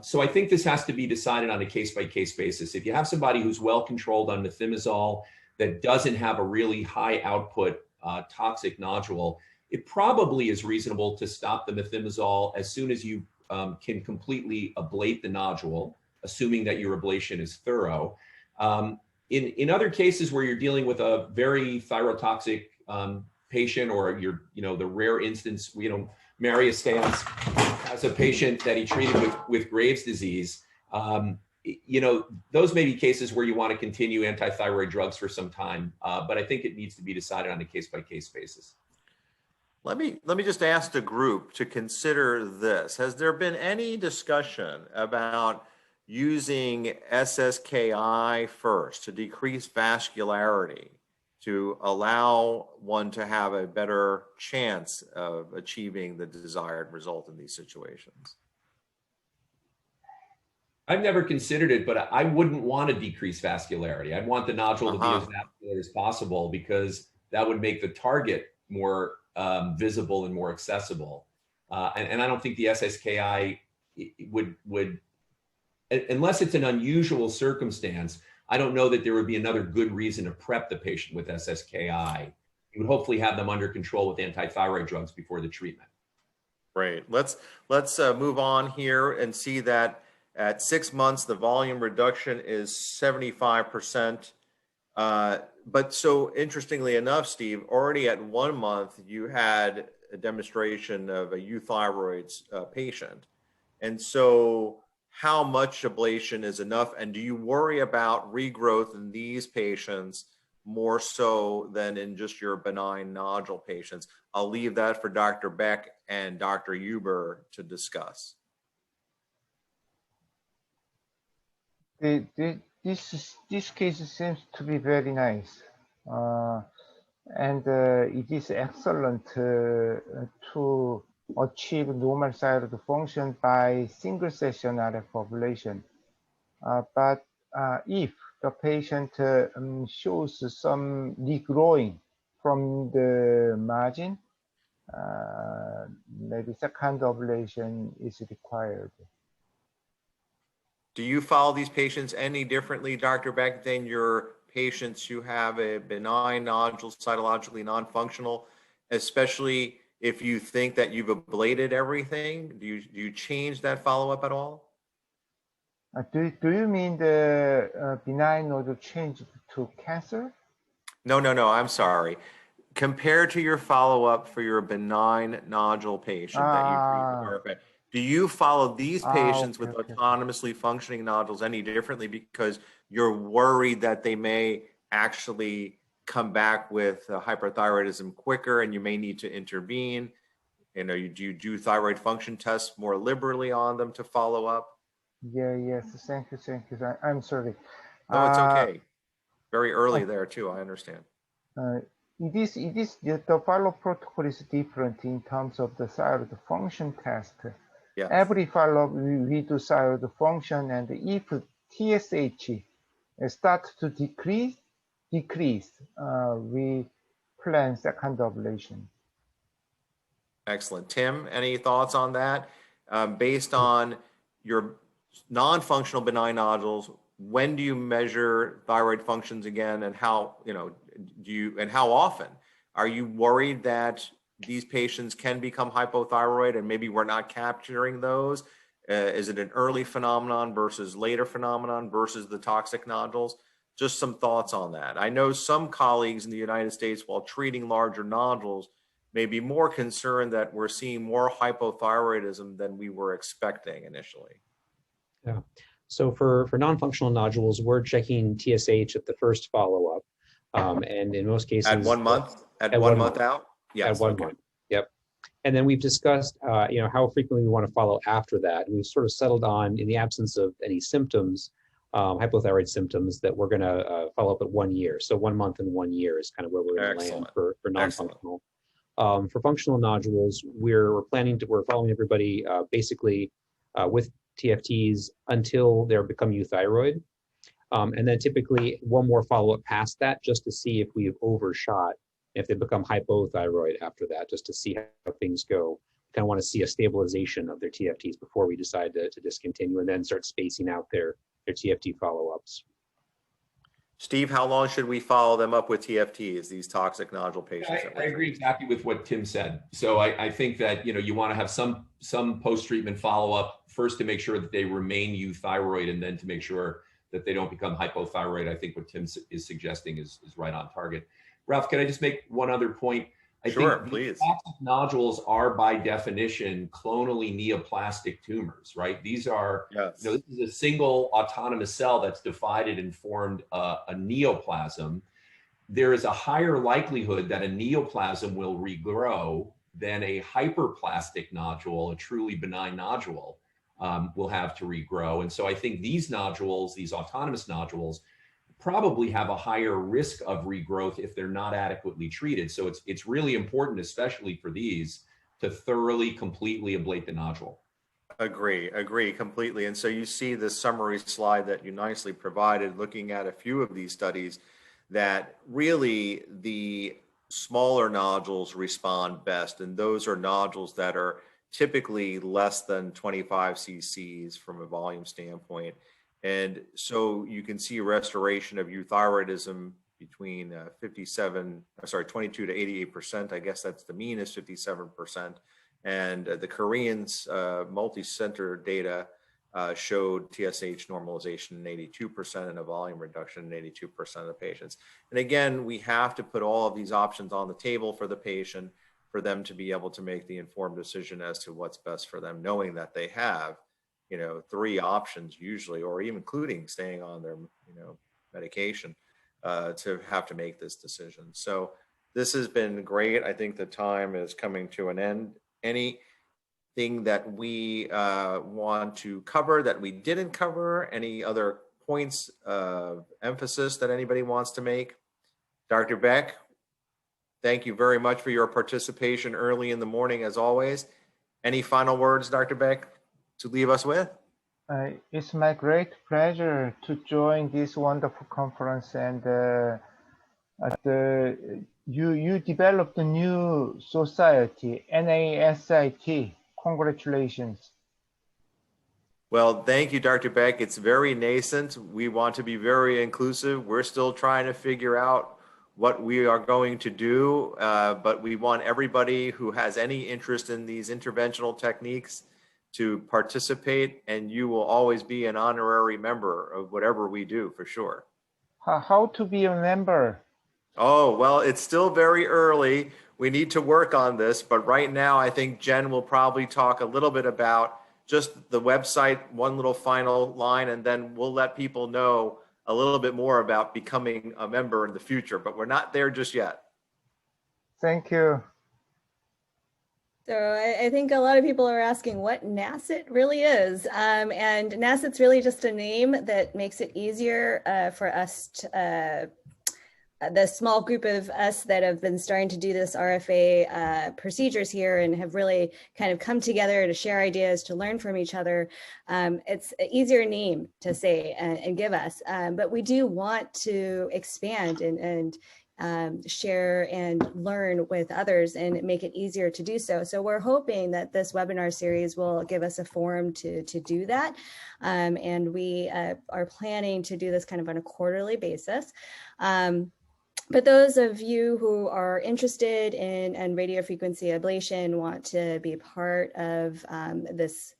So I think this has to be decided on a case-by-case basis. If you have somebody who's well controlled on methimazole that doesn't have a really high output toxic nodule, it probably is reasonable to stop the methimazole as soon as you can completely ablate the nodule, assuming that your ablation is thorough. In other cases where you're dealing with a very thyrotoxic patient, or the rare instance, Maria Stans has a patient that he treated with Graves' disease. Those may be cases where you want to continue anti-thyroid drugs for some time, but I think it needs to be decided on a case-by-case basis. Let me just ask the group to consider this. Has there been any discussion about using SSKI first to decrease vascularity, to allow one to have a better chance of achieving the desired result in these situations? I've never considered it, but I wouldn't want to decrease vascularity. I'd want the nodule to be as vascular as possible, because that would make the target more visible and more accessible. And I don't think the SSKI would, unless it's an unusual circumstance, I don't know that there would be another good reason to prep the patient with SSKI. You would hopefully have them under control with anti-thyroid drugs before the treatment. Great. Let's move on here and see that at 6 months, the volume reduction is 75%. But so interestingly enough, Steve, already at 1 month, you had a demonstration of a euthyroid patient. And so how much ablation is enough? And do you worry about regrowth in these patients more so than in just your benign nodule patients? I'll leave that for Dr. Baek and Dr. Huber to discuss. This case seems to be very nice, and it is excellent to achieve normal thyroid function by single session RF ablation. But if the patient shows some regrowing from the margin, maybe second ablation is required. Do you follow these patients any differently, Dr. Baek, than your patients who have a benign nodule, cytologically non-functional, especially if you think that you've ablated everything? Do you change that follow-up at all? Do you mean the benign nodule changed to cancer? No, I'm sorry. Compared to your follow-up for your benign nodule patient that you treat with RFA, do you follow these patients with autonomously functioning nodules any differently because you're worried that they may actually come back with hyperthyroidism quicker and you may need to intervene? Do you do thyroid function tests more liberally on them to follow up? Yes, thank you. I'm sorry. No, it's okay. Very early there too, I understand. The follow-up protocol is different in terms of the thyroid function test. Yes. Every follow-up we do thyroid function, and if TSH starts to decrease, we plan second ablation. Excellent. Tim, any thoughts on that? Based on your non-functional benign nodules, when do you measure thyroid functions again, and how, and how often? Are you worried that these patients can become hypothyroid and maybe we're not capturing those? Is it an early phenomenon versus later phenomenon versus the toxic nodules? Just some thoughts on that. I know some colleagues in the United States, while treating larger nodules, may be more concerned that we're seeing more hypothyroidism than we were expecting initially. Yeah. So for non-functional nodules, we're checking TSH at the first follow-up. And in most cases— At 1 month? At 1 month out? Yes. At 1 month, yep. And then we've discussed, how frequently we want to follow after that. And we've sort of settled on, in the absence of any symptoms, hypothyroid symptoms, that we're going to follow up at 1 year. So 1 month and 1 year is kind of where we're going to land for non-functional. For functional nodules, we're following everybody basically with TFTs until they're become euthyroid. And then typically one more follow-up past that, just to see if we've overshot, if they become hypothyroid after that, just to see how things go. Kind of want to see a stabilization of their TFTs before we decide to discontinue, and then start spacing out their TFT follow-ups. Steve, how long should we follow them up with TFTs, these toxic nodule patients? I agree exactly with what Tim said. So I think that you want to have some post-treatment follow-up, first to make sure that they remain euthyroid, and then to make sure that they don't become hypothyroid. I think what Tim is suggesting is right on target. Ralph, can I just make one other point? I think please. Toxic nodules are by definition clonally neoplastic tumors, right? These are, this is a single autonomous cell that's divided and formed a neoplasm. There is a higher likelihood that a neoplasm will regrow than a hyperplastic nodule, a truly benign nodule, will have to regrow. And so I think these nodules, these autonomous nodules, probably have a higher risk of regrowth if they're not adequately treated. So it's really important, especially for these, to thoroughly, completely ablate the nodule. Agree completely. And so you see the summary slide that you nicely provided, looking at a few of these studies, that really the smaller nodules respond best. And those are nodules that are typically less than 25 cc's from a volume standpoint. And so you can see restoration of euthyroidism between 22 to 88%. I guess that's the mean is 57%. And the Koreans multi-center data showed TSH normalization in 82% and a volume reduction in 82% of the patients. And again, we have to put all of these options on the table for the patient, for them to be able to make the informed decision as to what's best for them, knowing that they have 3 options usually, or even including staying on their, medication to have to make this decision. So this has been great. I think the time is coming to an end. Anything that we want to cover that we didn't cover? Any other points of emphasis that anybody wants to make? Dr. Baek, thank you very much for your participation early in the morning, as always. Any final words, Dr. Baek, to leave us with? It's my great pleasure to join this wonderful conference, and you developed a new society, NASIT. Congratulations. Well, thank you, Dr. Baek. It's very nascent. We want to be very inclusive. We're still trying to figure out what we are going to do, but we want everybody who has any interest in these interventional techniques to participate, and you will always be an honorary member of whatever we do, for sure. How to be a member? Oh, well, it's still very early. We need to work on this, but right now I think Jen will probably talk a little bit about just the website, one little final line, and then we'll let people know a little bit more about becoming a member in the future, but we're not there just yet. Thank you. So I think a lot of people are asking what NASIT really is. And NASIT's really just a name that makes it easier for us to, the small group of us that have been starting to do this RFA procedures here and have really kind of come together to share ideas, to learn from each other. It's an easier name to say and give us, but we do want to expand and share and learn with others and make it easier to do so. So we're hoping that this webinar series will give us a forum to do that. And we are planning to do this kind of on a quarterly basis. But those of you who are interested in radiofrequency ablation, want to be part of this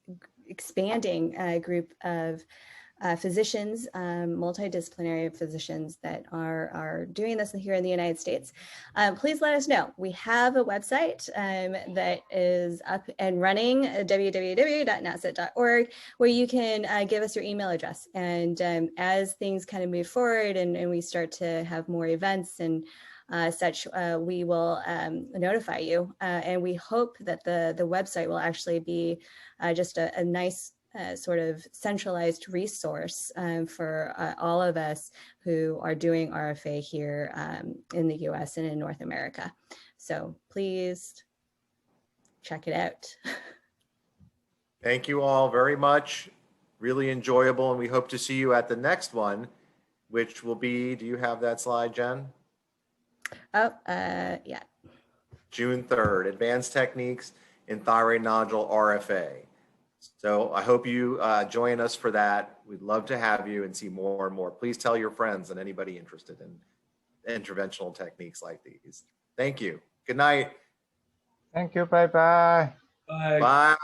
expanding group of physicians, multidisciplinary physicians that are doing this here in the United States, please let us know. We have a website that is up and running, www.nasit.org, where you can give us your email address. And as things kind of move forward and we start to have more events and such, we will notify you. And we hope that the website will actually be just a nice sort of centralized resource for all of us who are doing RFA here in the US and in North America. So please check it out. Thank you all very much. Really enjoyable, and we hope to see you at the next one, which will be, do you have that slide, Jen? Oh, yeah. June 3rd, Advanced Techniques in Thyroid Nodule RFA. So I hope you join us for that. We'd love to have you and see more and more. Please tell your friends and anybody interested in interventional techniques like these. Thank you. Good night. Thank you. Bye-bye. Bye. Bye.